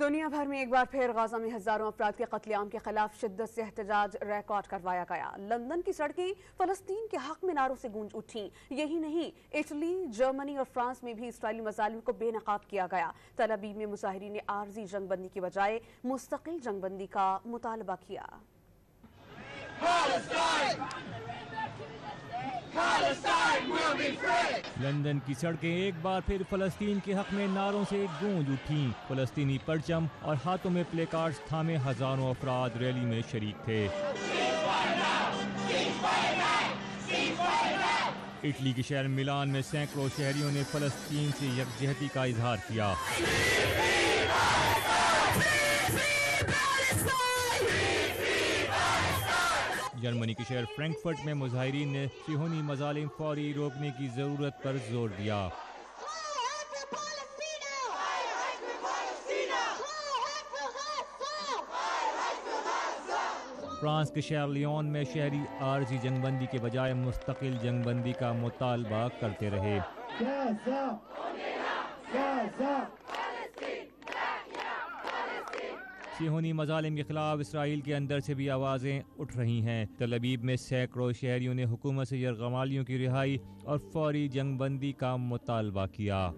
دنیا بھر میں ایک بار پھر غزہ میں ہزاروں افراد کے قتل عام کے خلاف شدت سے احتجاج ریکارڈ کروایا گیا۔ لندن کی سڑکیں فلسطین کے حق میں نعروں سے گونج اٹھیں۔ یہی نہیں، اٹلی، جرمنی اور فرانس میں بھی اسرائیلی مظالم کو بے نقاب کیا گیا۔ تل ابیب میں مظاہرین نے عارضی جنگ بندی کی بجائے مستقل جنگ بندی کا مطالبہ کیا۔ لندن کی سڑکیں ایک بار پھر فلسطین کے حق میں نعروں سے گونج اٹھیں۔ فلسطینی پرچم اور ہاتھوں میں پلے کارڈز تھامے ہزاروں افراد ریلی میں شریک تھے۔ اٹلی کے شہر میلان میں سینکڑوں شہریوں نے فلسطین سے یکجہتی کا اظہار کیا۔ جرمنی کے شہر فرینکفرٹ میں مظاہرین نے صہیونی مظالم فوری روکنے کی ضرورت پر زور دیا۔ فرانس کے شہر لیون میں شہری عارضی جنگ بندی کے بجائے مستقل جنگ بندی کا مطالبہ کرتے رہے۔ صہیونی مظالم کے خلاف اسرائیل کے اندر سے بھی آوازیں اٹھ رہی ہیں۔ تل ابیب میں سینکڑوں شہریوں نے حکومت سے یرغمالیوں کی رہائی اور فوری جنگ بندی کا مطالبہ کیا۔